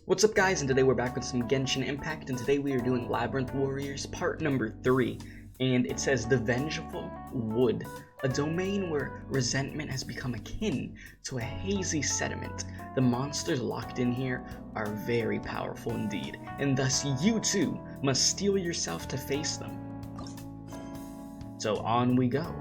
What's up guys, and today we're back with some Genshin Impact, and today we are doing Labyrinth Warriors part number 3, and it says the Vengeful Wood, a domain where resentment has become akin to a hazy sediment. The monsters locked in here are very powerful indeed, and thus you too must steel yourself to face them. So on we go.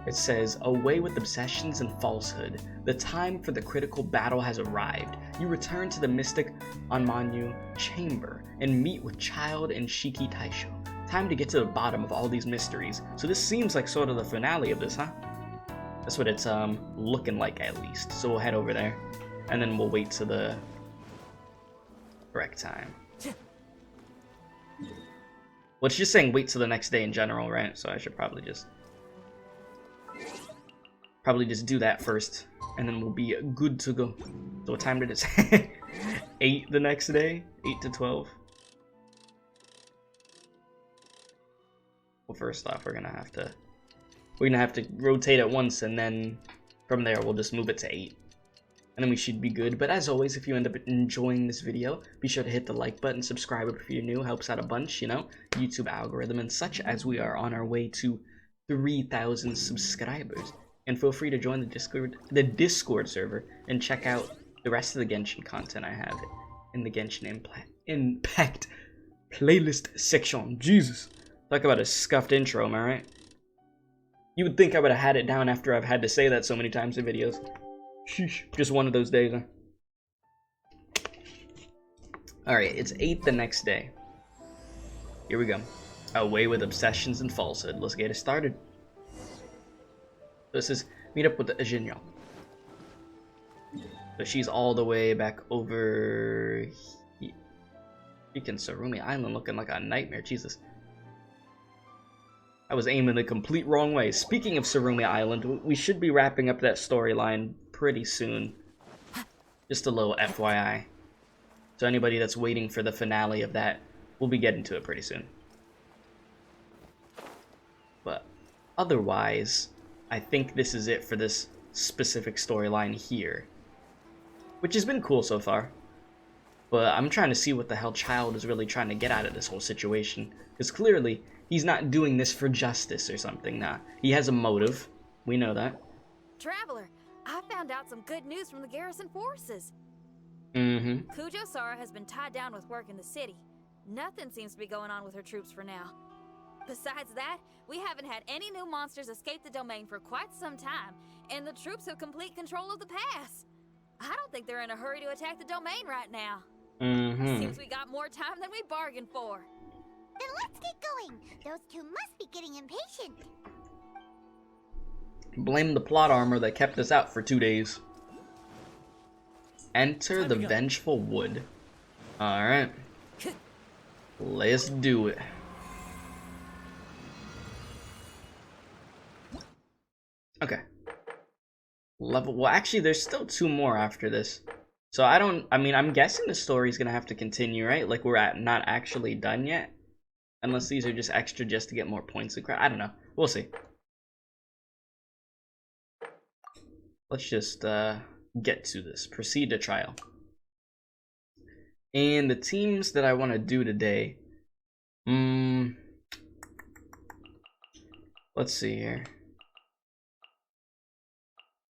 It says, away with obsessions and falsehood. The time for the critical battle has arrived. You return to the mystic Onmanyu chamber and meet with Child and Shiki Taisho. Time to get to the bottom of all these mysteries. So this seems like sort of the finale of this, huh? That's what it's looking like at least. So we'll head over there and then we'll wait to the correct time. Well, it's just saying wait till the next day in general, right? So I should probably just do that first, and then we'll be good to go. So what time did it say? 8 the next day? 8 to 12? Well, first off, we're gonna have to rotate it once, and then from there we'll just move it to 8. And then we should be good. But as always, if you end up enjoying this video, be sure to hit the like button, subscribe if you're new, helps out a bunch, you know, YouTube algorithm and such, as we are on our way to 3,000 subscribers. And feel free to join the Discord server and check out the rest of the Genshin content I have in the Genshin Impact playlist section. Jesus. Talk about a scuffed intro, am I right? You would think I would have had it down after I've had to say that so many times in videos. Sheesh. Just one of those days, huh? Alright, it's 8 the next day. Here we go. Away with obsessions and falsehood. Let's get it started. This is meet up with the Jinyo. So she's all the way back over here. Freaking Sarumi Island looking like a nightmare. Jesus. I was aiming the complete wrong way. Speaking of Sarumi Island, we should be wrapping up that storyline pretty soon. Just a little FYI. So anybody that's waiting for the finale of that, we'll be getting to it pretty soon. But otherwise, I think this is it for this specific storyline here. Which has been cool so far. But I'm trying to see what the hell Child is really trying to get out of this whole situation. Because clearly, he's not doing this for justice or something. Nah, he has a motive. We know that. Traveler, I found out some good news from the garrison forces. Kujo-Sara has been tied down with work in the city. Nothing seems to be going on with her troops for now. Besides that, we haven't had any new monsters escape the domain for quite some time, and the troops have complete control of the pass. I don't think they're in a hurry to attack the domain right now. Seems we got more time than we bargained for. Then let's get going. Those two must be getting impatient. Blame the plot armor that kept us out for 2 days. Enter the Vengeful Wood. Alright. Let's do it. Okay. Well, actually, there's still 2 more after this. So I'm guessing the story's gonna have to continue, right? Like, we're not actually done yet. Unless these are just extra just to get more points across. I don't know. We'll see. Let's just get to this. Proceed to trial. And the teams that I want to do today. Let's see here.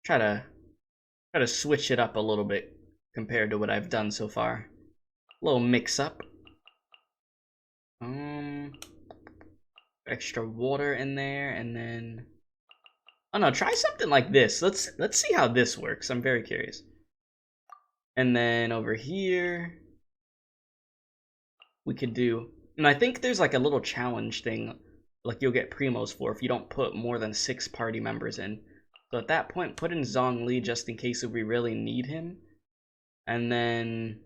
Try to switch it up a little bit compared to what I've done so far. A little mix up. Extra water in there, and then oh no, try something like this. Let's see how this works. I'm very curious. And then over here we could do, and I think there's like a little challenge thing like you'll get primos for if you don't put more than 6 party members in. So at that point, put in Zhongli just in case if we really need him. And then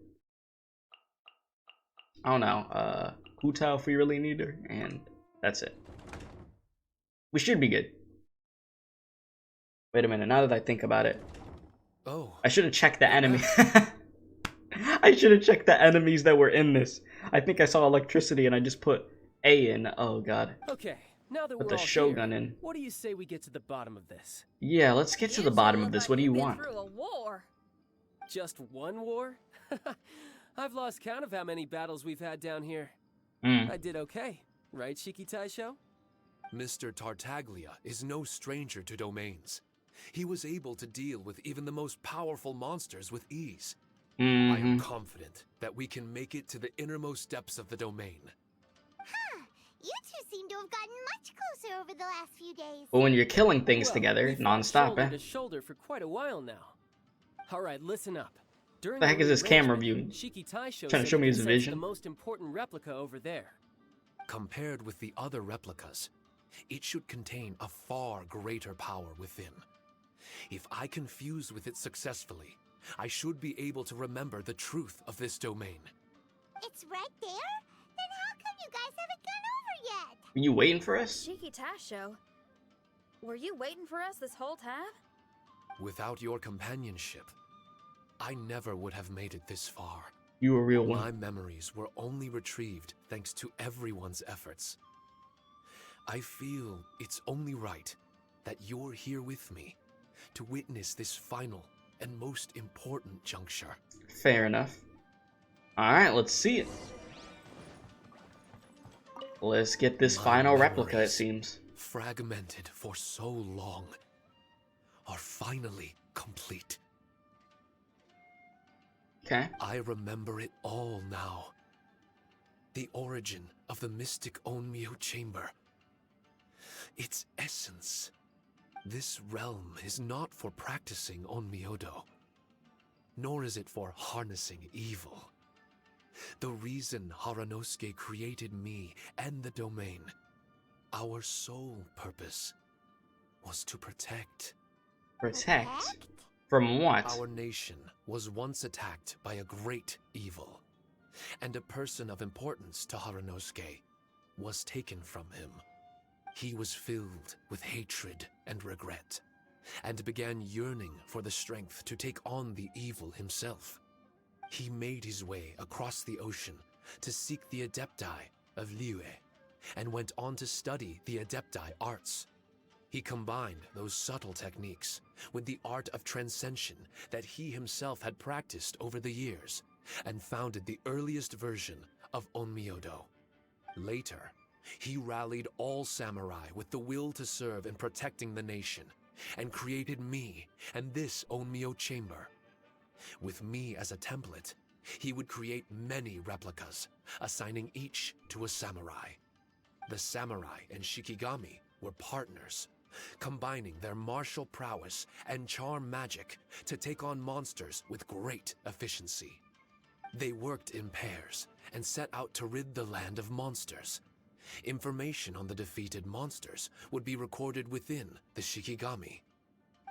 I don't know, Hu Tao if we really need her, and that's it. We should be good. Wait a minute, now that I think about it. Oh. I should have checked the enemy. I should have checked the enemies that were in this. I think I saw electricity and I just put A in. Oh god. Okay, now that Put we're the all Shogun here, in. what do you say we get to the bottom of this? Yeah, let's get to the bottom of this. What do you want? Through a war. Just one war? I've lost count of how many battles we've had down here. Hmm. I did okay, right, Shiki Taisho? Mr. Tartaglia is no stranger to domains. He was able to deal with even the most powerful monsters with ease. I am confident that we can make it to the innermost depths of the domain. Huh. You two seem to have gotten much closer over the last few days. But when you're killing things Well, together, we've fought non-stop, shoulder eh? to shoulder for quite a while now. All right, listen up. During The heck is this camera rearrangement, view? Shiki Taisho Trying to said show he me his could sense vision? the most important replica over there. Compared with the other replicas, it should contain a far greater power within. If I can fuse with it successfully, I should be able to remember the truth of this domain. It's right there? Then how come you guys haven't gone over yet? Are you waiting for us? Shiki Taisho, were you waiting for us this whole time? Without your companionship, I never would have made it this far. You a real My one. memories were only retrieved thanks to everyone's efforts. I feel it's only right that you're here with me to witness this final and most important juncture. Fair enough. Alright, let's see it. Let's get this My final replica, it memories, seems. fragmented for so long, are finally complete. Okay. I remember it all now. The origin of the mystic Onmyo chamber. Its essence. This realm is not for practicing Onmyodo, nor is it for harnessing evil. The reason Haranosuke created me and the domain, our sole purpose, was to protect. Protect? From what? Our nation was once attacked by a great evil, and a person of importance to Haranosuke was taken from him. He was filled with hatred and regret, and began yearning for the strength to take on the evil himself. He made his way across the ocean to seek the Adepti of Liyue, and went on to study the Adepti arts. He combined those subtle techniques with the art of transcension that he himself had practiced over the years, and founded the earliest version of Onmyodo. Later, he rallied all samurai with the will to serve in protecting the nation, and created me and this Onmyo chamber. With me as a template, he would create many replicas, assigning each to a samurai. The samurai and Shikigami were partners, combining their martial prowess and charm magic to take on monsters with great efficiency. They worked in pairs and set out to rid the land of monsters. Information on the defeated monsters would be recorded within the Shikigami.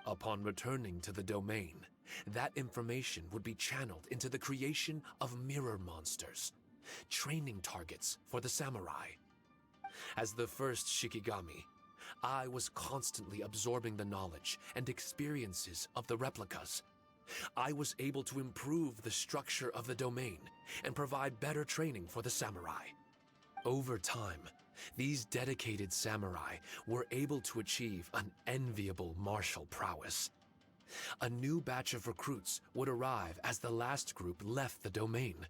Upon returning to the domain, that information would be channeled into the creation of mirror monsters, training targets for the samurai. As the first Shikigami, I was constantly absorbing the knowledge and experiences of the replicas. I was able to improve the structure of the domain and provide better training for the samurai. Over time, these dedicated samurai were able to achieve an enviable martial prowess. A new batch of recruits would arrive as the last group left the domain.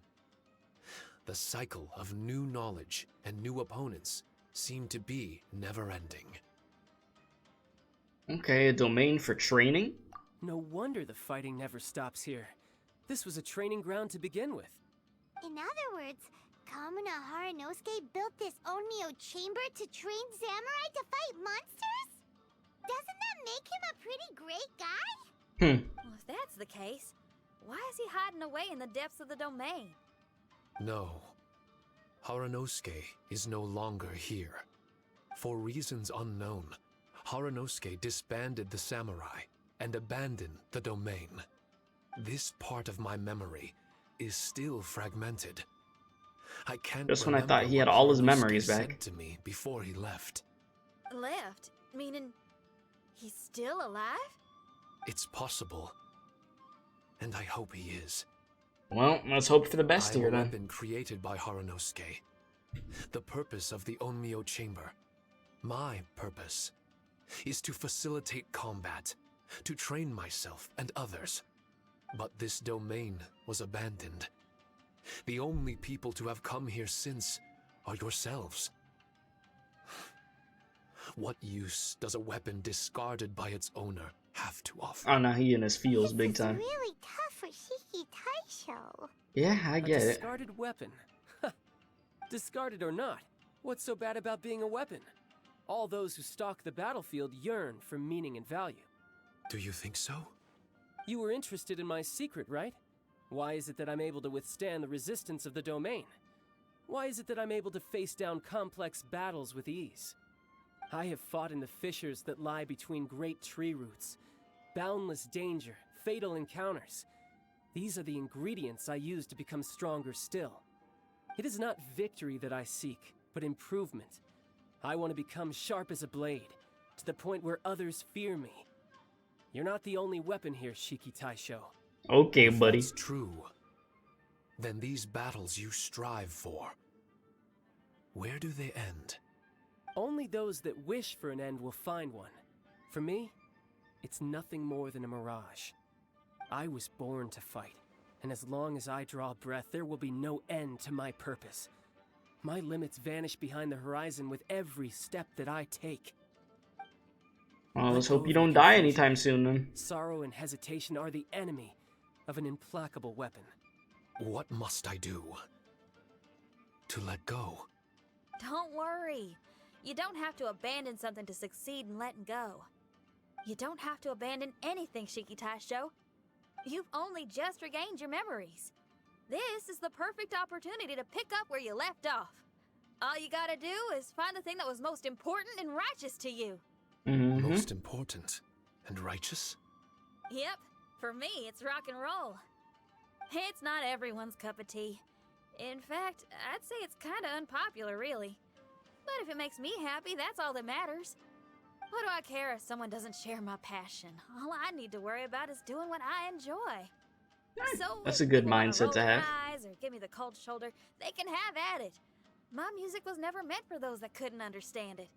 The cycle of new knowledge and new opponents seemed to be never-ending. Okay, a domain for training? No wonder the fighting never stops here. This was a training ground to begin with. In other words, Kamuna Haranosuke built this Onmyo chamber to train samurai to fight monsters? Doesn't that make him a pretty great guy? Well, if that's the case, why is he hiding away in the depths of the domain? No. Haranosuke is no longer here. For reasons unknown, Haranosuke disbanded the samurai and abandoned the domain. This part of my memory is still fragmented. I can't Just when I remember thought he had what all his Haranosuke memories said back. to me before he left. Left? Meaning he's still alive? It's possible. And I hope he is. Well, let's hope for the best I'm here a then. weapon created by Haranosuke. The purpose of the Onmyo chamber, my purpose, is to facilitate combat, to train myself and others. But this domain was abandoned. The only people to have come here since are yourselves. What use does a weapon discarded by its owner have to offer? Oh no, he in his feels This big is time. really tough for Shiki Taisho. Yeah, I A get it. discarded weapon. Discarded or not, what's so bad about being a weapon? All those who stalk the battlefield yearn for meaning and value. Do you think so? You were interested in my secret, right? Why is it that I'm able to withstand the resistance of the domain? Why is it that I'm able to face down complex battles with ease? I have fought in the fissures that lie between great tree roots. Boundless danger, fatal encounters. These are the ingredients I use to become stronger still. It is not victory that I seek, but improvement. I want to become sharp as a blade, to the point where others fear me. You're not the only weapon here, Shiki Taisho. Okay, If buddy. that's true, then these battles you strive for, where do they end? Only those that wish for an end will find one. For me, it's nothing more than a mirage. I was born to fight, and as long as I draw breath, there will be no end to my purpose. My limits vanish behind the horizon with every step that I take. Well, let's Let go hope you of your don't die confusion. anytime soon then. Sorrow and hesitation are the enemy of an implacable weapon. What must I do to let go? Don't worry. You don't have to abandon something to succeed in letting go. You don't have to abandon anything, Shiki Taisho. You've only just regained your memories. This is the perfect opportunity to pick up where you left off. All you gotta do is find the thing that was most important and righteous to you. Mm-hmm. Most important and righteous? Yep, for me, it's rock and roll. It's not everyone's cup of tea. In fact, I'd say it's kinda unpopular, really. But if it makes me happy, that's all that matters. What do I care if someone doesn't share my passion? All I need to worry about is doing what I enjoy. So That's if a good people wanna mindset roll to their have. eyes or give me the cold shoulder, they can have at it. My music was never meant for those that couldn't understand it.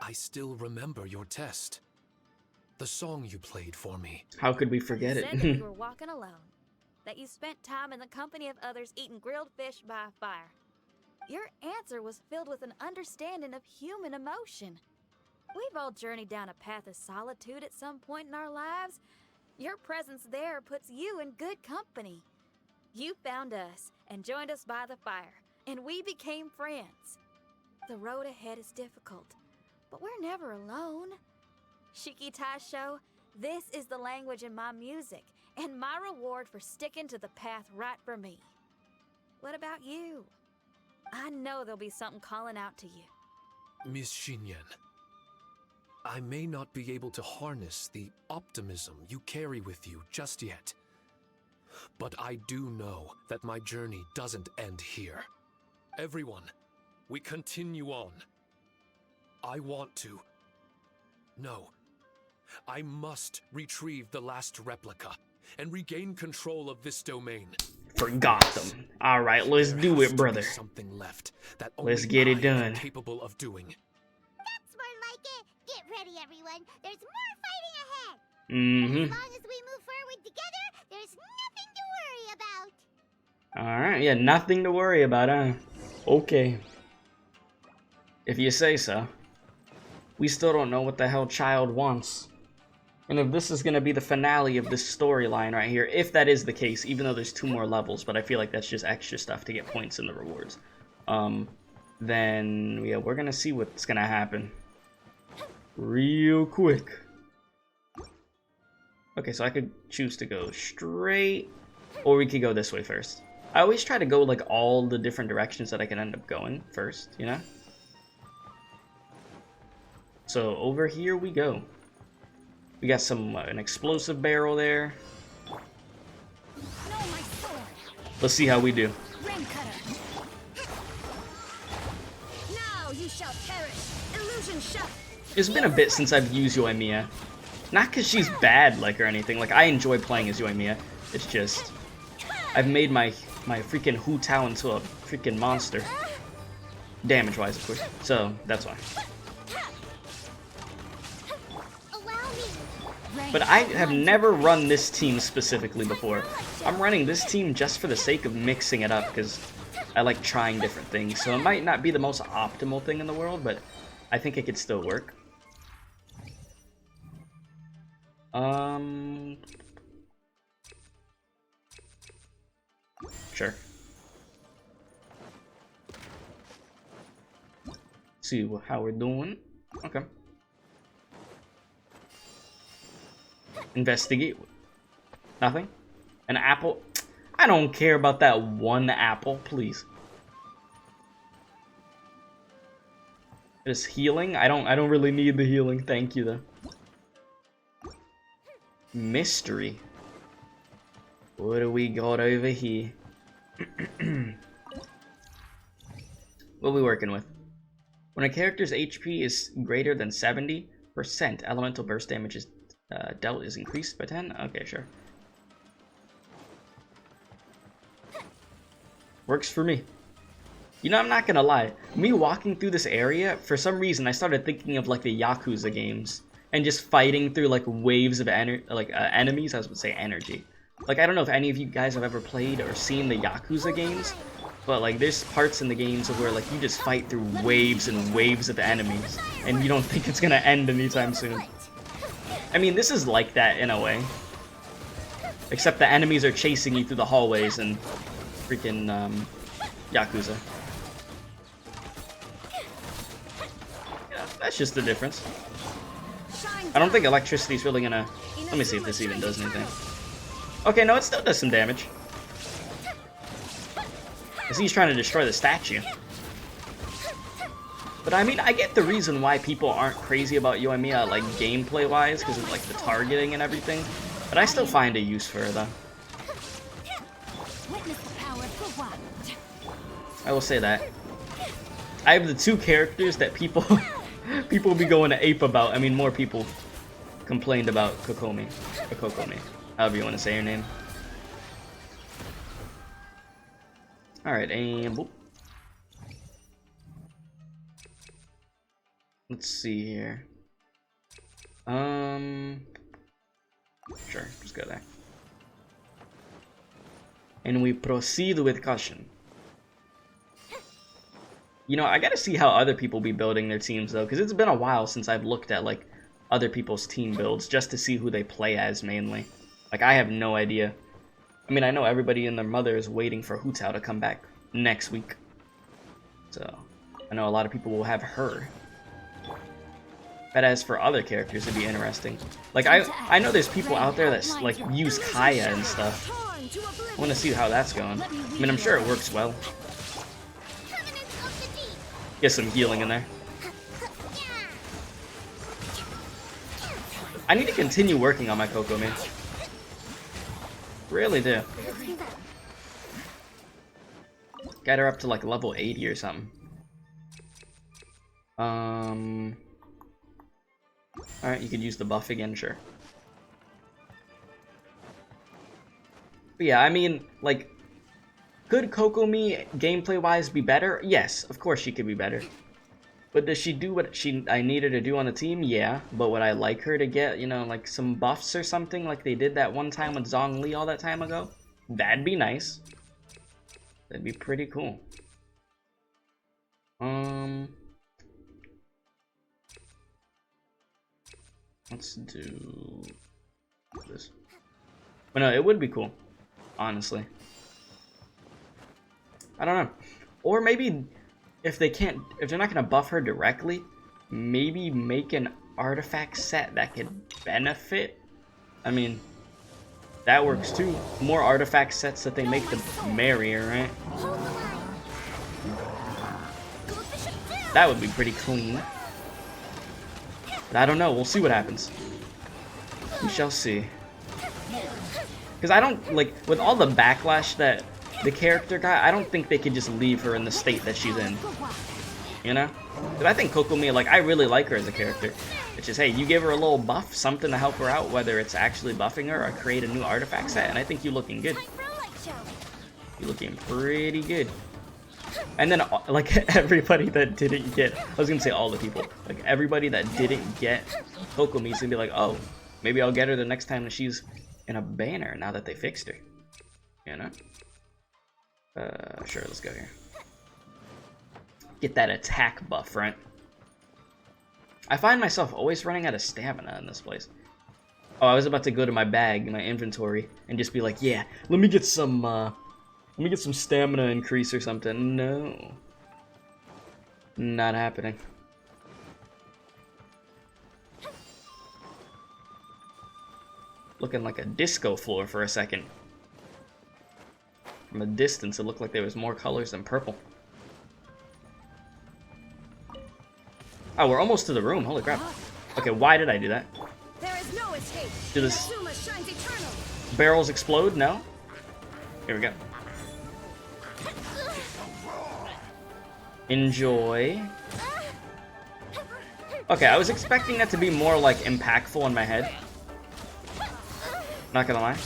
I still remember your test. The song you played for me. How could we forget You said that you it? were walking alone, that you spent time in the company of others eating grilled fish by a fire. Your answer was filled with an understanding of human emotion. We've all journeyed down a path of solitude at some point in our lives. Your presence there puts you in good company. You found us and joined us by the fire, and we became friends. The road ahead is difficult, but we're never alone. Shiki Taisho, this is the language in my music, and my reward for sticking to the path right for me. What about you? I know there'll be something calling out to you. Miss Xinyan, I may not be able to harness the optimism you carry with you just yet. But I do know that my journey doesn't end here. Everyone, we continue on. I want to. No. I must retrieve the last replica and regain control of this domain. Forgot them. Alright, let's There do has it, to brother. be something left that Let's only get it I am done. capable of doing. That's more like it. Get ready, everyone. There's more fighting ahead. Mm-hmm. As long as we move forward together, there's nothing to worry about. Alright, yeah, nothing to worry about, huh? Okay. If you say so. We still don't know what the hell Child wants. And if this is going to be the finale of this storyline right here, if that is the case, even though there's 2 more levels, but I feel like that's just extra stuff to get points in the rewards, then, yeah, we're going to see what's going to happen real quick. Okay, so I could choose to go straight, or we could go this way first. I always try to go, like, all the different directions that I can end up going first, you know? So, over here we go. We got some an explosive barrel there. No, my sword. Let's see how we do. Rain cutter. Now you shall perish. Illusion shut. It's been a bit since I've used Yoimiya. Not because she's bad, like, or anything. Like, I enjoy playing as Yoimiya. It's just, I've made my freaking Hu Tao into a freaking monster. Damage-wise, of course. So, that's why. Allow me. Rain But I have never run this team specifically before. I'm running this team just for the sake of mixing it up, because I like trying different things. So it might not be the most optimal thing in the world, but I think it could still work. Sure. See how we're doing. Okay. Investigate. Nothing. An apple. I don't care about that one apple, please. This healing? I don't really need the healing. Thank you though. Mystery. What do we got over here? What are we working with? When a character's HP is greater than 70%, elemental burst damage is dealt is increased by 10? Okay, sure. Works for me. You know, I'm not gonna lie. Me walking through this area, for some reason, I started thinking of like the Yakuza games. And just fighting through like waves of enemies. I was gonna say energy. Like, I don't know if any of you guys have ever played or seen the Yakuza games. But like, there's parts in the games where like you just fight through waves and waves of enemies. And you don't think it's gonna end anytime soon. I mean, this is like that in a way. Except the enemies are chasing you through the hallways and freaking Yakuza. Yeah, that's just the difference. I don't think electricity's really gonna... Let me see if this even does anything. Okay, no, it still does some damage. I see he's trying to destroy the statue. But I mean, I get the reason why people aren't crazy about Yoimiya, like, gameplay-wise, because of, like, the targeting and everything. But I still find a use for her, though. I will say that. I have the two characters that people people be going to ape about. I mean, more people complained about Kokomi. Or Kokomi. However you want to say her name. Alright, and boop. Let's see here. Sure, just go there. And we proceed with caution. You know, I gotta see how other people be building their teams though, because it's been a while since I've looked at like other people's team builds just to see who they play as mainly. Like, I have no idea. I mean, I know everybody and their mother is waiting for Hutao to come back next week. So, I know a lot of people will have her. But as for other characters, it'd be interesting. Like, I know there's people out there that like use Kaya and stuff. I want to see how that's going. I mean, I'm sure it works well. Get some healing in there. I need to continue working on my Kokomi. Really do. Got her up to like level 80 or something. Alright, you could use the buff again, sure. But yeah, I mean, like, could Kokomi gameplay-wise be better? Yes, of course she could be better. But does she do what I need her to do on the team? Yeah. But would I like her to get, you know, like some buffs or something like they did that one time with Zhongli all that time ago? That'd be nice. That'd be pretty cool. Let's do this. But no, it would be cool, honestly. I don't know. Or maybe if they're not gonna buff her directly, maybe make an artifact set that could benefit. I mean, that works too. The more artifact sets that they make, the merrier, right? That would be pretty clean. But I don't know. We'll see what happens. We shall see. Because I don't, like, with all the backlash that the character got, I don't think they could just leave her in the state that she's in. You know? Because I think Kokomi, like, I really like her as a character. It's just, hey, you give her a little buff, something to help her out, whether it's actually buffing her or create a new artifact set, and I think you're looking good. You're looking pretty good. And then, like, everybody that didn't get, I was gonna say all the people, like, everybody that didn't get Kokomi's gonna be like, oh, Maybe I'll get her the next time that she's in a banner, now that they fixed her. You know? Sure, let's go here. Get that attack buff, right? I find myself always running out of stamina in this place. Oh, I was about to go to my bag, my inventory, and just be like, yeah, let me get some stamina increase or something. No. Not happening. Looking like a disco floor for a second. From a distance, it looked like there was more colors than purple. Oh, we're almost to the room. Holy crap. Okay, why did I do that? There is no escape. Do this Inazuma shines eternal. barrels explode? No? Here we go. Enjoy. Okay, I was expecting that to be more like impactful in my head. Not gonna lie.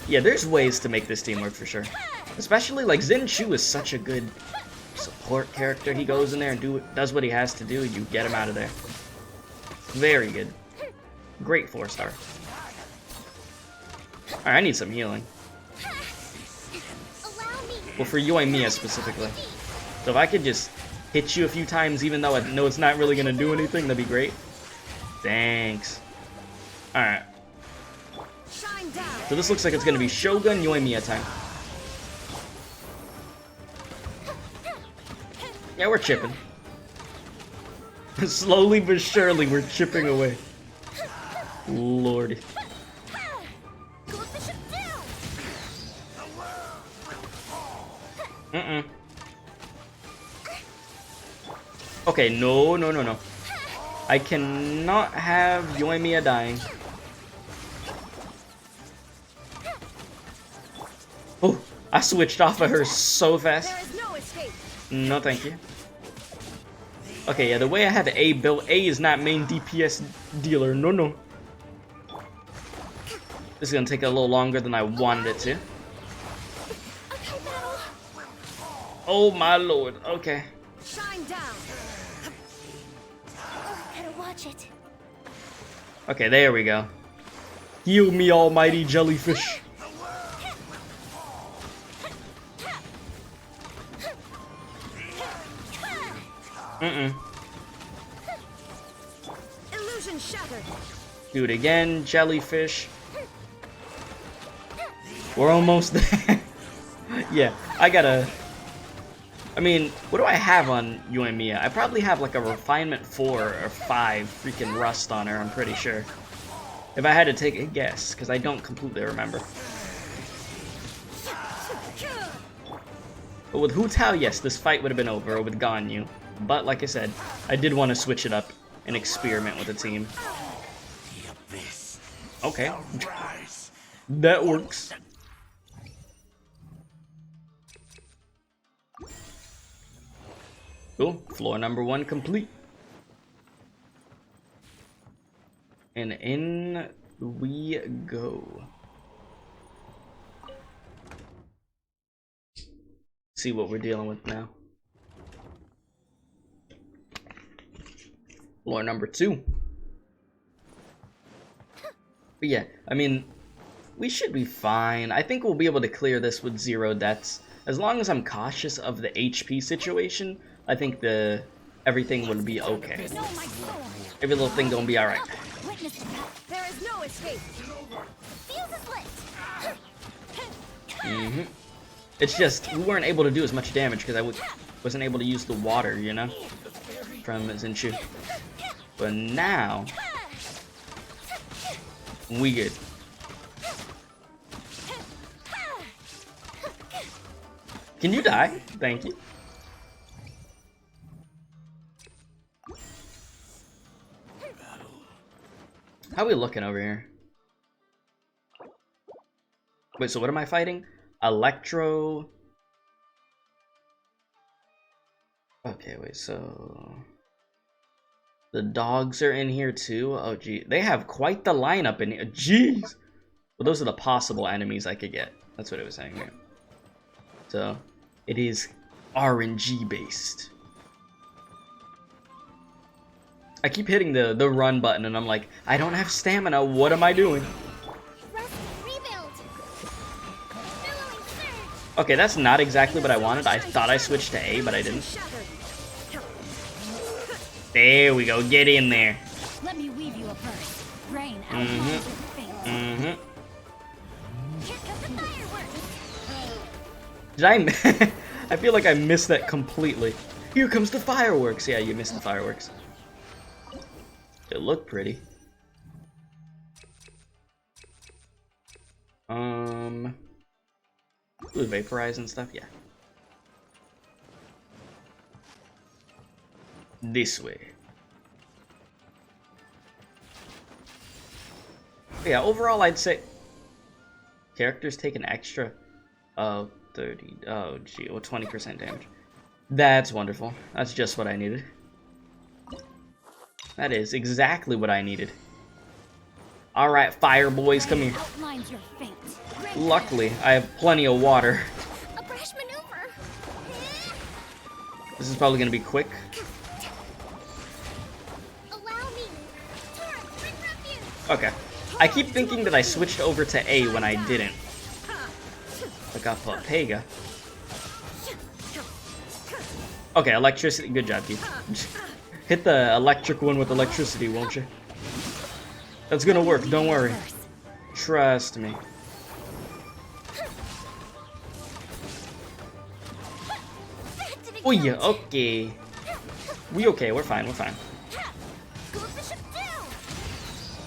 Yeah, there's ways to make this team work for sure. Especially like Zenchu is such a good support character. He goes in there and does what he has to do. You get him out of there. Very good. Great 4-star. Alright, I need some healing. Well, for Yoimiya specifically. So if I could just hit you a few times, even though I know it's not really gonna do anything, that'd be great. Thanks. Alright. So this looks like it's gonna be Shogun Yoimiya time. Yeah, we're chipping. Slowly but surely, we're chipping away. Lord. Okay, no. I cannot have Yoimiya dying. Oh, I switched off of her so fast. No, thank you. Okay, yeah, the way I have A built, A is not main DPS dealer. No. This is gonna take a little longer than I wanted it to. Oh my lord, okay. Shine down. Gotta watch it. Okay, there we go. Heal me, almighty jellyfish. Illusion shattered. Do it again, jellyfish. We're almost there. Yeah, I mean, what do I have on Yoimiya? I probably have like a refinement 4 or 5 freaking rust on her, I'm pretty sure. If I had to take a guess, because I don't completely remember. But with Hu Tao, yes, this fight would have been over, or with Ganyu. But like I said, I did want to switch it up and experiment with the team. Okay. That works. Cool. Floor number 1 complete. And in we go. See what we're dealing with now. Floor number 2. But yeah, I mean, we should be fine. I think we'll be able to clear this with 0 deaths. As long as I'm cautious of the HP situation, I think everything will be okay. Every little thing gonna be alright. There is no escape. It's just, we weren't able to do as much damage because I wasn't able to use the water, you know? From Zenchu. But now, we good. Can you die? Thank you. How are we looking over here? Wait, so what am I fighting? Electro. Okay, wait, so the dogs are in here too. Oh gee, they have quite the lineup in here. Jeez. Well, those are the possible enemies I could get. That's what it was saying here. So it is RNG based. I keep hitting the run button and I'm like, I don't have stamina, what am I doing? Okay, that's not exactly what I wanted. I thought I switched to A, but I didn't. There we go, get in there. Let me weave you a verse. Rain Did I? I feel like I missed that completely. Here comes the fireworks. Yeah, you missed the fireworks. It looked pretty. Ooh, vaporize and stuff. Yeah. This way. Yeah, overall I'd say characters take an extra 30, oh gee, well 20% damage. That's wonderful. That's just what I needed. That is exactly what I needed. Alright, fire boys, come here. Luckily, I have plenty of water. This is probably gonna be quick. Okay. I keep thinking that I switched over to A when I didn't. Look up Pega. Okay, electricity. Good job, Keith. Hit the electric one with electricity, won't you? That's gonna work, don't worry. Trust me. Oh yeah, okay. We okay, we're fine, we're fine.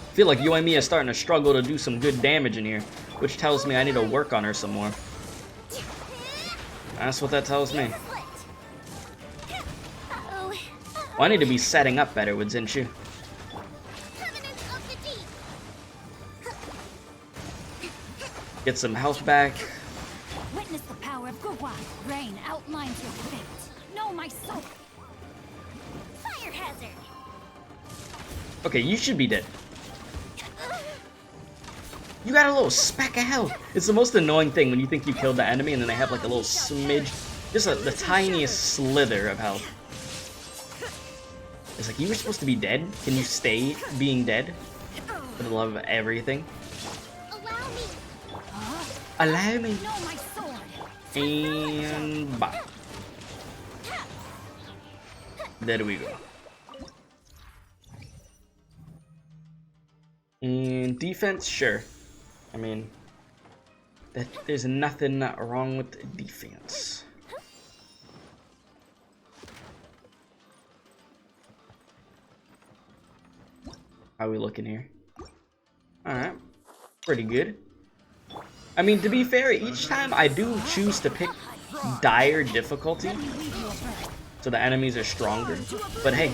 I feel like Yoimiya is starting to struggle to do some good damage in here, which tells me I need to work on her some more. That's what that tells me. Well, I need to be setting up better with Zenshu. Get some health back. Witness the power of Gurwa. Rain outlines your fate. Know my soul. Fire hazard. Okay, you should be dead. You got a little speck of health. It's the most annoying thing when you think you killed the enemy and then they have like a little smidge, just the tiniest slither of health. It's like, you were supposed to be dead? Can you stay being dead? For the love of everything. Allow me. And bye. There we go. And defense, sure. I mean, there's nothing wrong with defense. How are we looking here? Alright, pretty good. I mean, to be fair, each time I do choose to pick dire difficulty, so the enemies are stronger. But hey,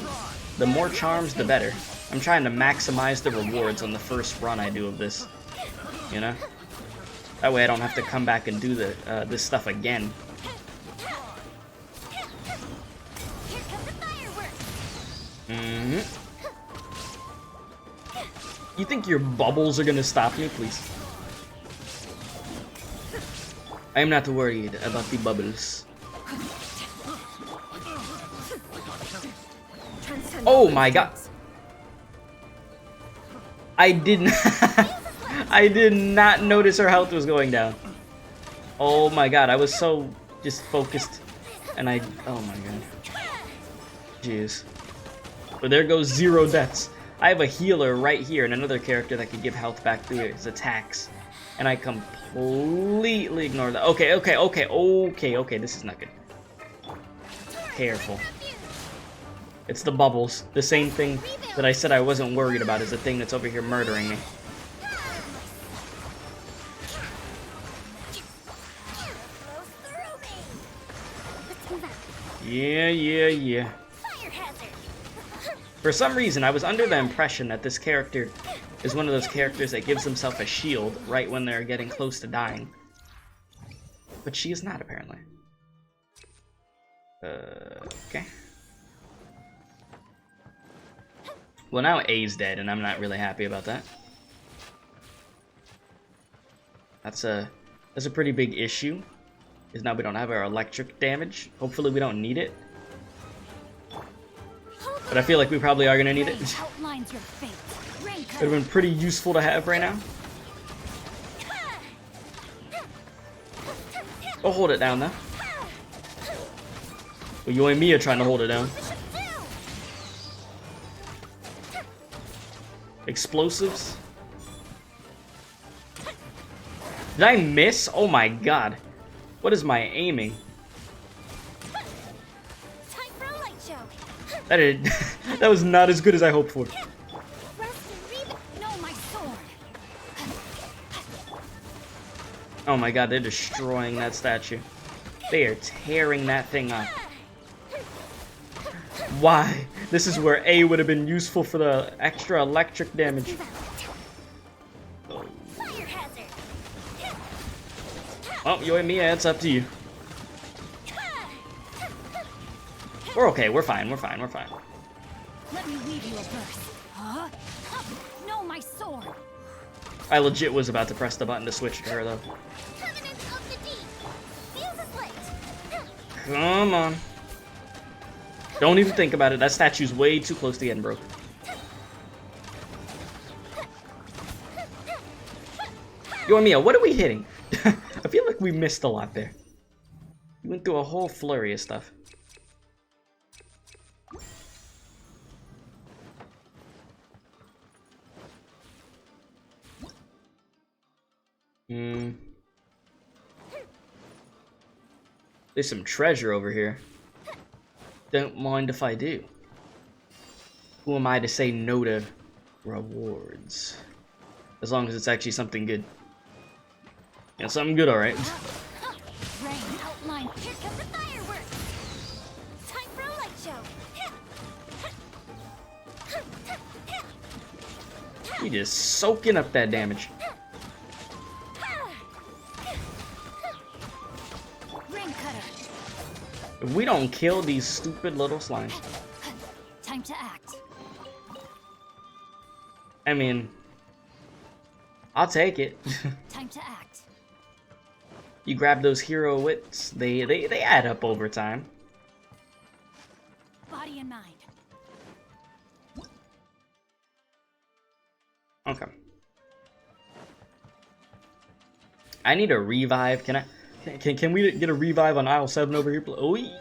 the more charms, the better. I'm trying to maximize the rewards on the first run I do of this, you know? That way I don't have to come back and do this stuff again. You think your bubbles are gonna stop me, please? I am not worried about the bubbles. Oh my god! I didn't. I did not notice her health was going down. Oh my god! I was so just focused, and I. Oh my god. Jeez. But there goes 0 deaths. I have a healer right here and another character that can give health back through his attacks. And I completely ignore that. Okay, this is not good. Careful. It's the bubbles. The same thing that I said I wasn't worried about is the thing that's over here murdering me. Yeah. For some reason, I was under the impression that this character is one of those characters that gives himself a shield right when they're getting close to dying. But she is not, apparently. Okay. Well, now A's dead, and I'm not really happy about that. That's a pretty big issue. Because now we don't have our electric damage. Hopefully we don't need it. But I feel like we probably are gonna need it. It Outlines your fate. would have been pretty useful to have right now. We'll hold it down though. Well, you and me are trying to hold it down. Explosives. Did I miss? Oh my god. What is my aiming? Time for a light show. That was not as good as I hoped for. Rest and read. No, my sword. Oh my god, they're destroying that statue. They are tearing that thing up. Why? This is where A would have been useful for the extra electric damage. Fire hazard. Oh, you and me, it's up to you. We're okay, we're fine, we're fine, we're fine. Let me weave you a verse. Huh? No, my sword. I legit was about to press the button to switch to her though. Covenant of the deep. Fuses lit. Come on. Don't even think about it. That statue's way too close to getting broke. Yo, Mia, what are we hitting? I feel like we missed a lot there. We went through a whole flurry of stuff. There's some treasure over here. Don't mind if I do. Who am I to say no to rewards? As long as it's actually something good. Yeah, something good, alright. Rain outline. Here come the fireworks. Time for a light show. He just soaking up that damage. Rain cutter. If we don't kill these stupid little slimes. Time to act. I mean, I'll take it. Time to act. You grab those hero wits, they add up over time. Body and mind. Okay. I need a revive. Can we get a revive on aisle 7 over here? Oh, okay.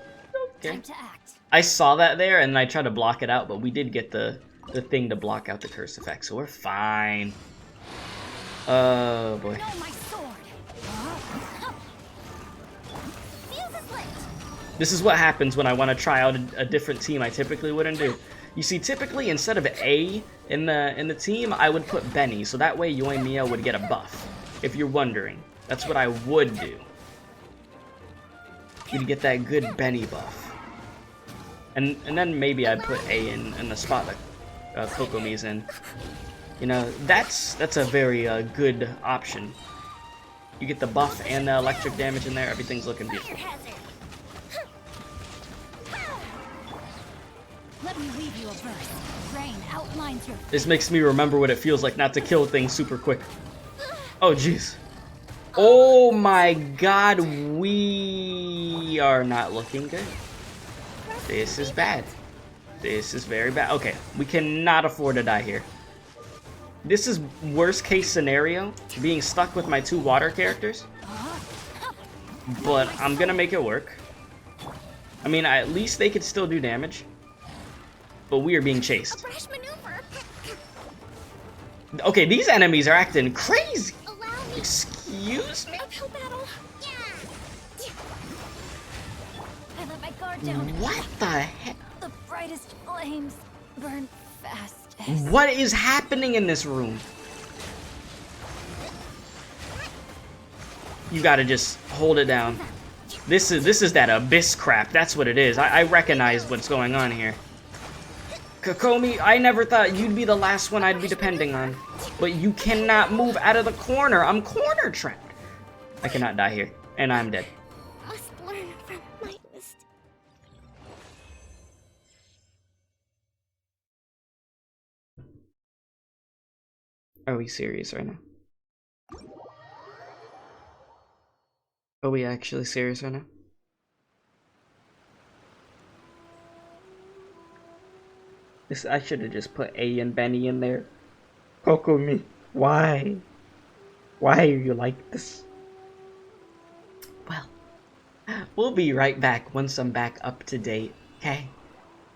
Time to act. I saw that there and I tried to block it out, but we did get the thing to block out the curse effect, so we're fine. Oh boy. No, my sword. Fuses lit. This is what happens when I want to try out a different team I typically wouldn't do. You see, typically instead of A in the team, I would put Benny, so that way Yoimiya would get a buff. If you're wondering, that's what I would do. You'd get that good Benny buff. And then maybe I'd put A in the spot that Kokomi's in. You know, that's a very good option. You get the buff and the electric damage in there, everything's looking beautiful. Fire hazard. Let me weave you a verse. Rain outlines your This makes me remember what it feels like not to kill things super quick. Oh, jeez. Oh my god, we are not looking good. This is bad. This is very bad. Okay, we cannot afford to die here. This is worst case scenario, being stuck with my 2 water characters. But I'm gonna make it work. I mean, at least they could still do damage. But we are being chased. Brash maneuver. Okay, these enemies are acting crazy. Allow me. Excuse me? Uphill battle. Yeah. I let my guard down. What the heck? The brightest flames burn fast. What is happening in this room? You gotta just hold it down. This is that abyss crap. That's what it is. I recognize what's going on here. Kokomi, I never thought you'd be the last one I'd be depending on. But you cannot move out of the corner. I'm corner trapped. I cannot die here. And I'm dead. Must learn from my mistakes. Are we serious right now? Are we actually serious right now? This, I should have just put A and Benny in there. Kokomi, why? Why are you like this? Well, we'll be right back once I'm back up to date, okay?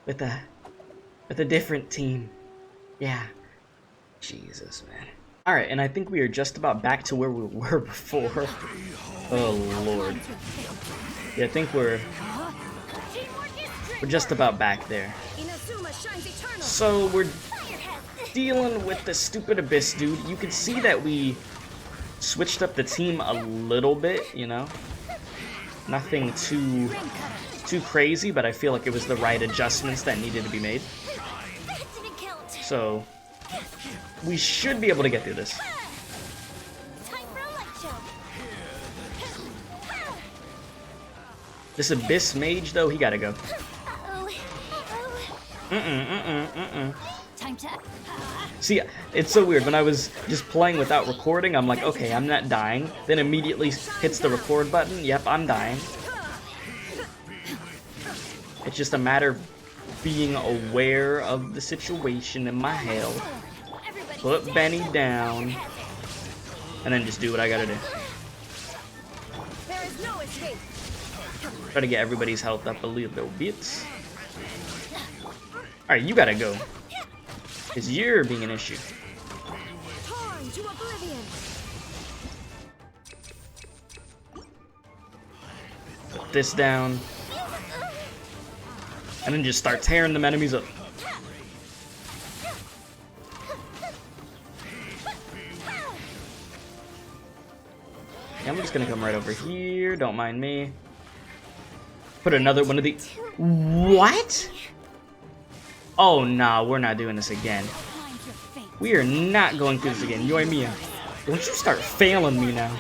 With a different team. Yeah. Jesus, man. Alright, and I think we are just about back to where we were before. Oh, Lord. Yeah, I think we're just about back there. So, we're dealing with the stupid Abyss dude. You can see that we switched up the team a little bit, you know? Nothing too crazy, but I feel like it was the right adjustments that needed to be made. So, we should be able to get through this. This Abyss mage, though, he gotta go. See, it's so weird. When I was just playing without recording, I'm like, okay, I'm not dying. Then immediately hits the record button. Yep, I'm dying. It's just a matter of being aware of the situation in my health. Put Benny down. And then just do what I gotta do. Try to get everybody's health up a little bit. Alright, you gotta go. Because you're being an issue. Put this down. And then just start tearing them enemies up. Yeah, I'm just gonna come right over here. Don't mind me. Put another one of these. What? Oh, nah, we're not doing this again. We are not going through this again. Yoimiya, don't you start failing me now.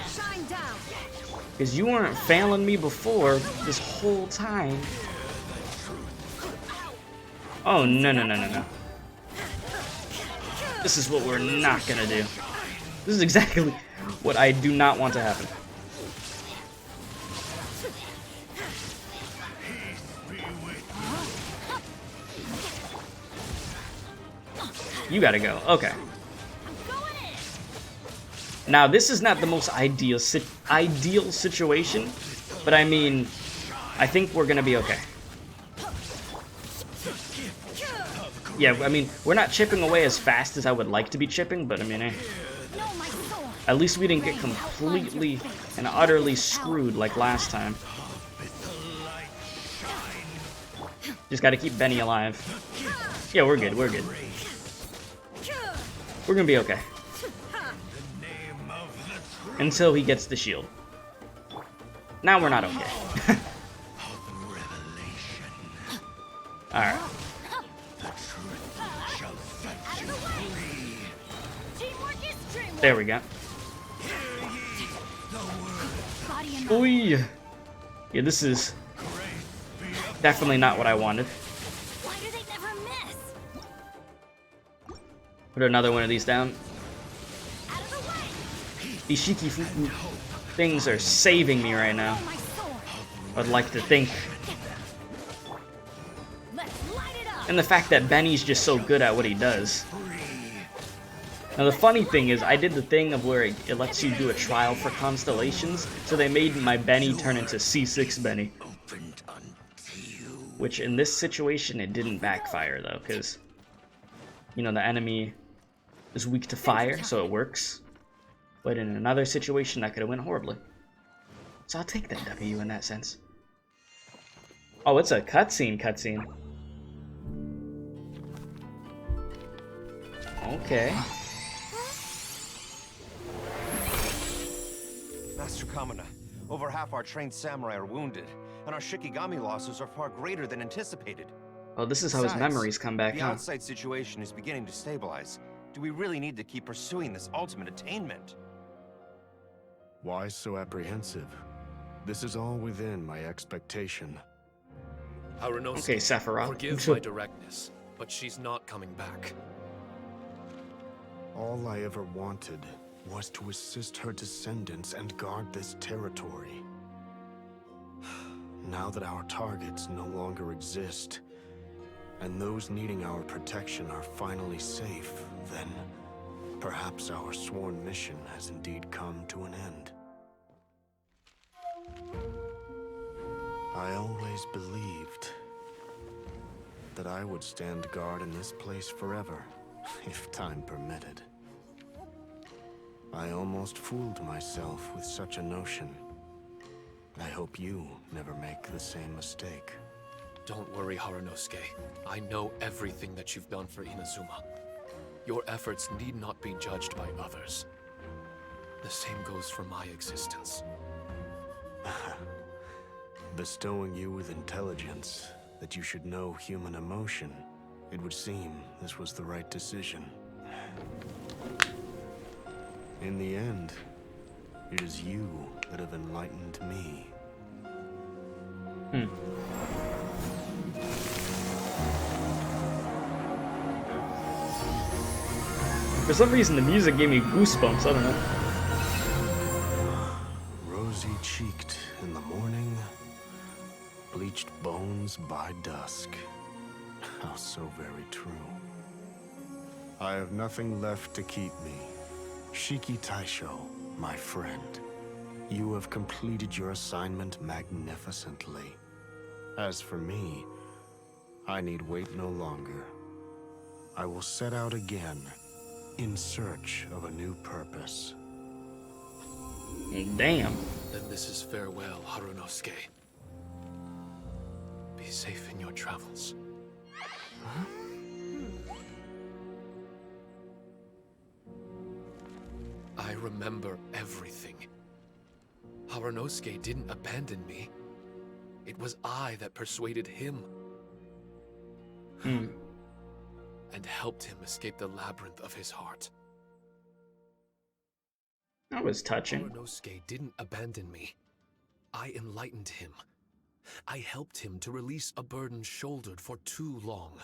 Because you weren't failing me before this whole time. Oh, no, no, no, no, no. This is what we're not gonna do. This is exactly what I do not want to happen. You gotta go. Okay. Now, this is not the most ideal situation, but I mean, I think we're gonna be okay. Yeah, I mean, we're not chipping away as fast as I would like to be chipping, but I mean, at least we didn't get completely and utterly screwed like last time. Just gotta keep Benny alive. Yeah, we're good, we're good. We're gonna be okay. Until he gets the shield. Now we're not okay. Alright. There we go. Ooh. Yeah, this is definitely not what I wanted. Put another one of these down. These Shikifuku things are saving me right now. I'd like to think. And the fact that Benny's just so good at what he does. Now the funny thing is, I did the thing of where it lets you do a trial for constellations, so they made my Benny turn into C6 Benny. Which in this situation, it didn't backfire though, because, you know, the enemy is weak to fire, so it works. But in another situation, that could have went horribly. So I'll take that W in that sense. Oh, it's a cutscene. Okay. Master Kamina, over half our trained samurai are wounded, and our Shikigami losses are far greater than anticipated. Oh, this is how his memories come back, the huh? outside situation is beginning to stabilize. Do we really need to keep pursuing this ultimate attainment? Why so apprehensive? This is all within my expectation. Harunosuke, Okay, Sephiroth. forgive my directness, but she's not coming back. All I ever wanted was to assist her descendants and guard this territory. now that our targets no longer exist, and those needing our protection are finally safe, then perhaps our sworn mission has indeed come to an end. I always believed that I would stand guard in this place forever, if time permitted. I almost fooled myself with such a notion. I hope you never make the same mistake. Don't worry, Haranosuke. I know everything that you've done for Inazuma. Your efforts need not be judged by others. The same goes for my existence. Bestowing you with intelligence, that you should know human emotion, it would seem this was the right decision. In the end, it is you that have enlightened me. For some reason, the music gave me goosebumps. I don't know. Rosy-cheeked in the morning, bleached bones by dusk. How so very true. I have nothing left to keep me. Shiki Taisho, my friend. You have completed your assignment magnificently. As for me, I need wait no longer. I will set out again, in search of a new purpose. Damn. Then this is farewell, Haranosuke. Be safe in your travels. Huh? I remember everything. Haranosuke didn't abandon me. It was I that persuaded him. And helped him escape the labyrinth of his heart. That was touching. Haranosuke didn't abandon me. I enlightened him. I helped him to release a burden shouldered for too long.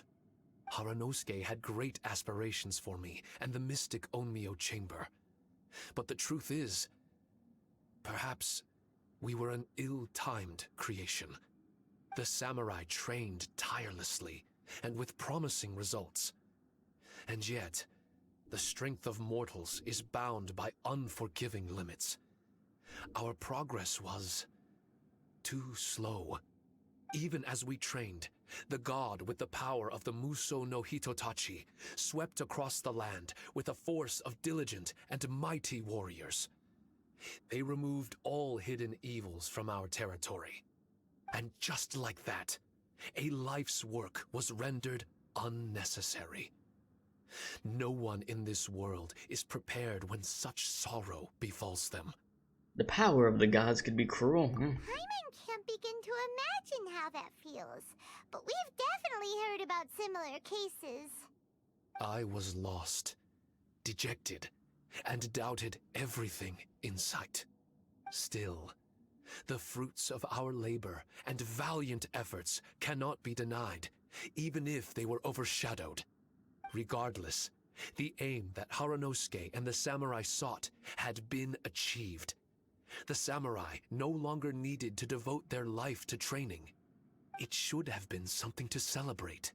Haranosuke had great aspirations for me and the mystic Onmyo chamber. But the truth is, perhaps we were an ill-timed creation. The samurai trained tirelessly and with promising results. And yet, the strength of mortals is bound by unforgiving limits. Our progress was too slow. Even as we trained, the god with the power of the Muso no Hitotachi swept across the land with a force of diligent and mighty warriors. They removed all hidden evils from our territory. And just like that, a life's work was rendered unnecessary. No one in this world is prepared when such sorrow befalls them. The power of the gods could be cruel. Paimon can't begin to imagine how that feels, but we've definitely heard about similar cases. I was lost, dejected, and doubted everything in sight. Still, the fruits of our labor and valiant efforts cannot be denied, even if they were overshadowed. Regardless, the aim that Haranosuke and the samurai sought had been achieved. The samurai no longer needed to devote their life to training. It should have been something to celebrate.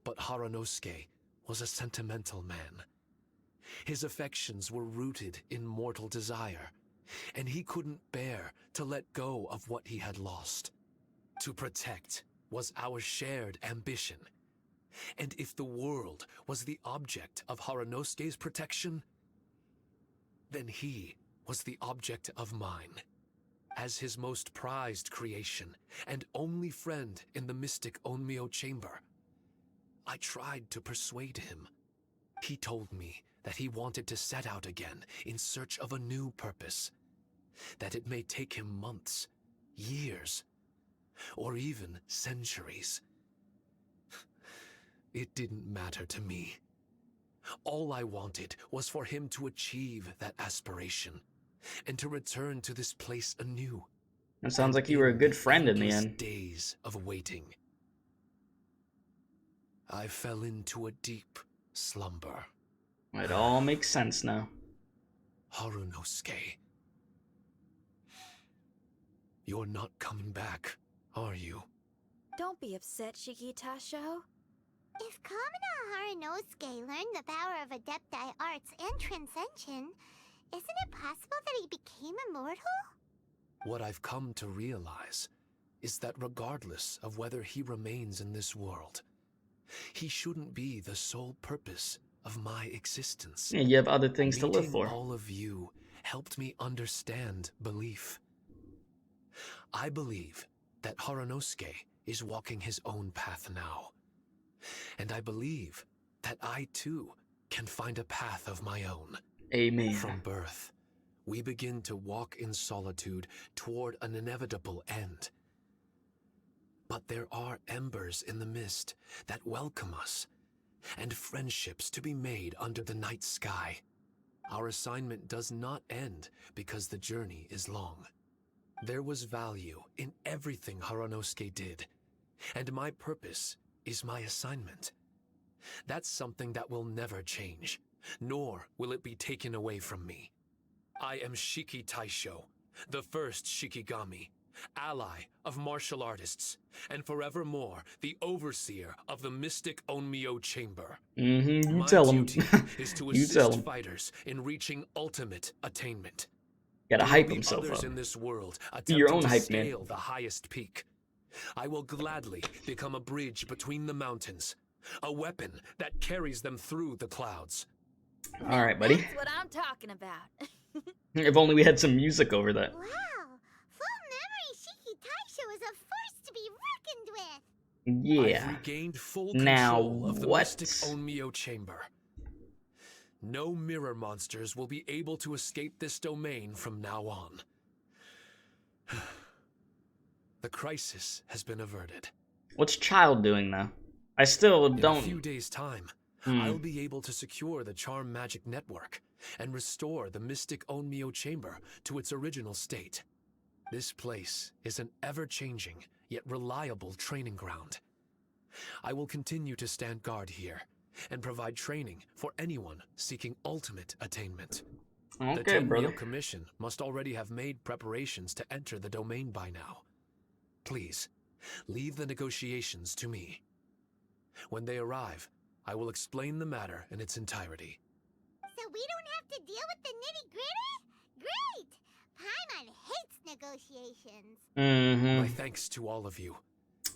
But Haranosuke was a sentimental man. His affections were rooted in mortal desire, and he couldn't bear to let go of what he had lost. To protect was our shared ambition. And if the world was the object of Haranosuke's protection, then he was the object of mine. As his most prized creation and only friend in the mystic Onmyo chamber, I tried to persuade him. He told me that he wanted to set out again in search of a new purpose, that it may take him months, years, or even centuries. It didn't matter to me. All I wanted was for him to achieve that aspiration, and to return to this place anew. It sounds like you were a good friend in the endless end. days of waiting, I fell into a deep slumber. It all makes sense now. Harunosuke. You're not coming back, are you? Don't be upset, Shikitasho. If Kamina Haranosuke learned the power of Adepti arts and transcension, isn't it possible that he became immortal? What I've come to realize is that regardless of whether he remains in this world, he shouldn't be the sole purpose of my existence. Yeah, you have other things to live Meeting for. all of you helped me understand belief. I believe that Haranosuke is walking his own path now. And I believe that I too can find a path of my own. Amen. From birth, we begin to walk in solitude toward an inevitable end. But there are embers in the mist that welcome us, and friendships to be made under the night sky. Our assignment does not end because the journey is long. There was value in everything Haranosuke did, and my purpose is my assignment. That's something that will never change, nor will it be taken away from me. I am Shiki Taisho, the first Shikigami, ally of martial artists, and forevermore the overseer of the mystic Onmyo Chamber. You My tell him. duty is to You tell assist him. fighters in reaching ultimate attainment. Gotta Will hype the himself others up. in this world Be your attempting own to hype man. scale the highest peak. I will gladly become a bridge between the mountains, a weapon that carries them through the clouds. All right, buddy. That's what I'm talking about. If only we had some music over that. Wow, full memory Shiki Taisho is a force to be reckoned with. Yeah. I've regained full Now, control of the what? mystic Onmyo Chamber. No mirror monsters will be able to escape this domain from now on. The crisis has been averted. What's Child doing now? I still In a don't. few days' time, Hmm. I'll be able to secure the Charm Magic Network and restore the mystic Onmyo Chamber to its original state. This place is an ever-changing, yet reliable training ground. I will continue to stand guard here and provide training for anyone seeking ultimate attainment. The Okay, Tenmyo brother. Commission must already have made preparations to enter the domain by now. Please, leave the negotiations to me. When they arrive, I will explain the matter in its entirety. So we don't have to deal with the nitty-gritty? Great! Paimon hates negotiations. My Mm-hmm. thanks to all of you.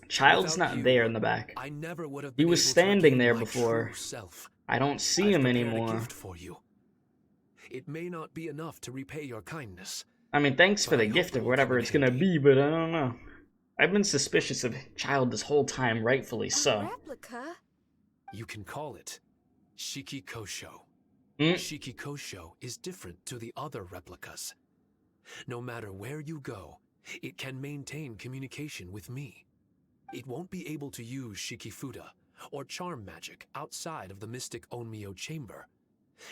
Child's Without not you, there in the back. I never would have He been was able to standing regain there my before. true self. I don't see I've him prepared anymore. a gift for you. It may not be enough to repay your kindness. I mean, thanks for But the I hope gift it of will whatever come in it's gonna handy. be, but I don't know. I've been suspicious of Child this whole time, rightfully A so. replica? You can call it Shiki Kosho. Mm. Shiki Kosho is different to the other replicas. No matter where you go, it can maintain communication with me. It won't be able to use Shikifuda or charm magic outside of the mystic Onmyo Chamber,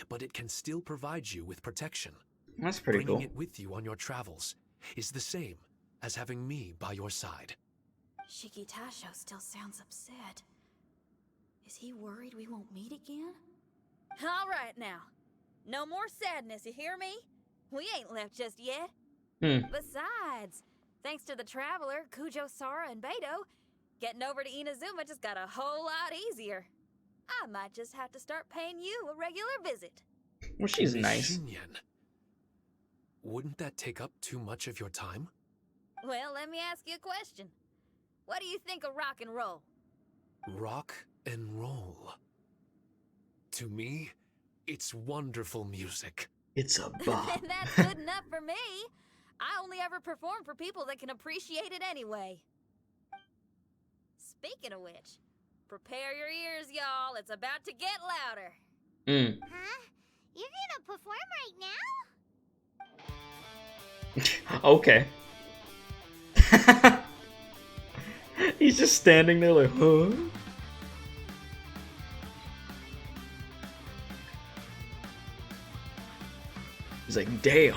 but it can still provide you with protection. That's pretty Bringing cool. it with you on your travels is the same as having me by your side. Shikitasho still sounds upset. Is he worried we won't meet again? All right now. No more sadness, you hear me? We ain't left just yet. Hmm. Besides, thanks to the Traveler, Kujo, Sara, and Beto, getting over to Inazuma just got a whole lot easier. I might just have to start paying you a regular visit. Well, she's nice. Shinyan, wouldn't that take up too much of your time? Well, let me ask you a question. What do you think of rock and roll? Rock and roll. To me, it's wonderful music. It's a bop. And that's good enough for me. I only ever perform for people that can appreciate it anyway. Speaking of which, prepare your ears, y'all. It's about to get louder. Mm. Huh? You're gonna perform right now? Okay. He's just standing there like, huh? He's like, damn.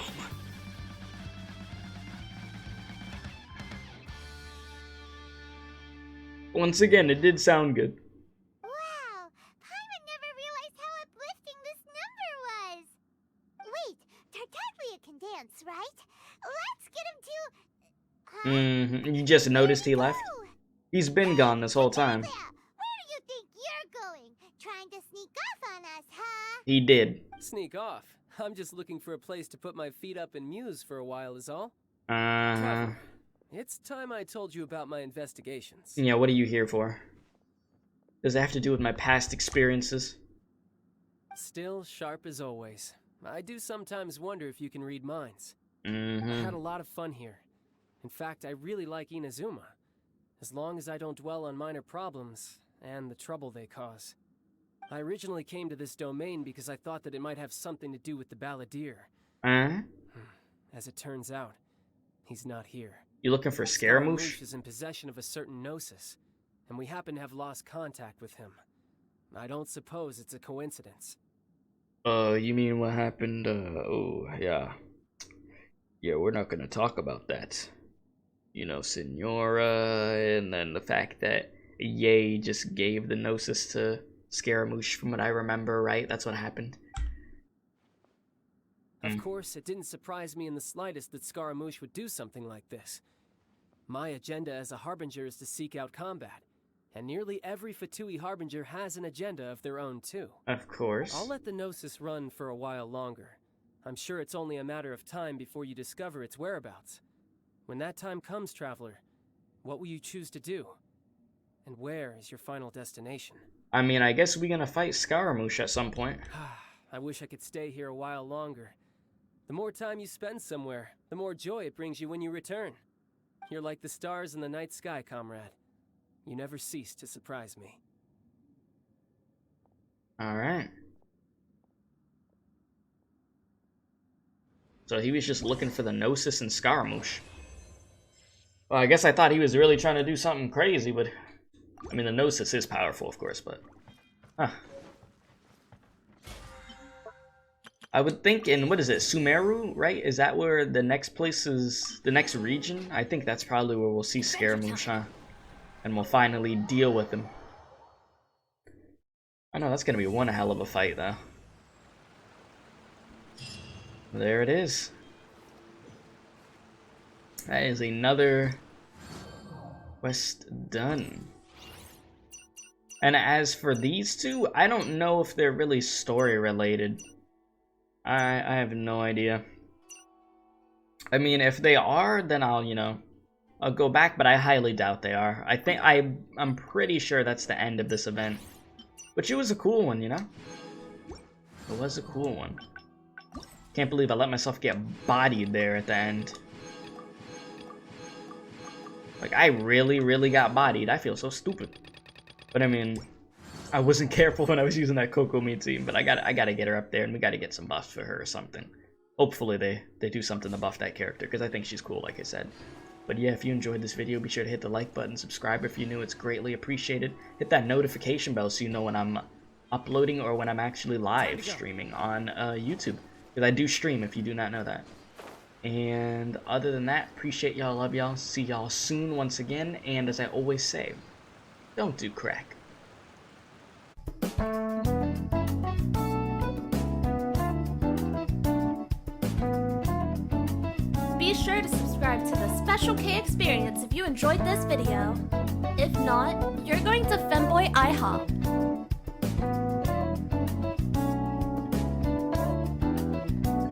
Once again, it did sound good. Wow! Paimon never realized how uplifting this number was! Wait, Tartaglia can dance, right? Let's get him to... huh? You just noticed he left? Oh, He's been gone this whole time. yeah. Where do you think you're going? Trying to sneak off on us, huh? He did. Sneak off. I'm just looking for a place to put my feet up and muse for a while is all. Uh-huh. It's time I told you about my investigations. Yeah, what are you here for? Does it have to do with my past experiences? Still sharp as always. I do sometimes wonder if you can read minds. I Mm-hmm. had a lot of fun here. In fact, I really like Inazuma. As long as I don't dwell on minor problems and the trouble they cause. I originally came to this domain because I thought that it might have something to do with the balladeer. As it turns out, he's not here. You looking for Scaramouche? is in possession of a certain gnosis, and we happen to have lost contact with him. I don't suppose it's a coincidence. You mean what happened? Oh, yeah. Yeah, we're not gonna talk about that. You know, Senora, and then the fact that Ye just gave the gnosis to Scaramouche, from what I remember, right? That's what happened. Of course, it didn't surprise me in the slightest that Scaramouche would do something like this. My agenda as a Harbinger is to seek out combat, and nearly every Fatui Harbinger has an agenda of their own too. Of course. I'll let the Gnosis run for a while longer. I'm sure it's only a matter of time before you discover its whereabouts. When that time comes, Traveler, what will you choose to do? And where is your final destination? I mean, I guess we're gonna fight Scaramouche at some point. I wish I could stay here a while longer. The more time you spend somewhere, the more joy it brings you when you return. You're like the stars in the night sky, comrade. You never cease to surprise me. Alright. So he was just looking for the Gnosis and Scaramouche. Well, I guess I thought he was really trying to do something crazy, but... I mean, the Gnosis is powerful, of course, but... Huh. I would think in, what is it, Sumeru, right? Is that where the next place is, the next region? I think that's probably where we'll see Scaramouche, huh? And we'll finally deal with him. I know, that's gonna be one hell of a fight, though. There it is. That is another quest done. And as for these two, I don't know if they're really story related. I have no idea. I mean, if they are, then I'll, you know, I'll go back, but I highly doubt they are. I think I'm pretty sure that's the end of this event. Which it was a cool one, you know? It was a cool one. Can't believe I let myself get bodied there at the end. Like, I really got bodied. I feel so stupid. But I mean, I wasn't careful when I was using that Kokomi team, but I gotta get her up there, and we gotta get some buffs for her or something. Hopefully they do something to buff that character, because I think she's cool, like I said. But yeah, if you enjoyed this video, be sure to hit the like button, subscribe if you're new, it's greatly appreciated. Hit that notification bell so you know when I'm uploading or when I'm actually live streaming on YouTube. Because I do stream, if you do not know that. And other than that, appreciate y'all, love y'all, see y'all soon once again, and as I always say, don't do crack. Be sure to subscribe to the Special K Experience if you enjoyed this video. If not, you're going to Femboy IHOP.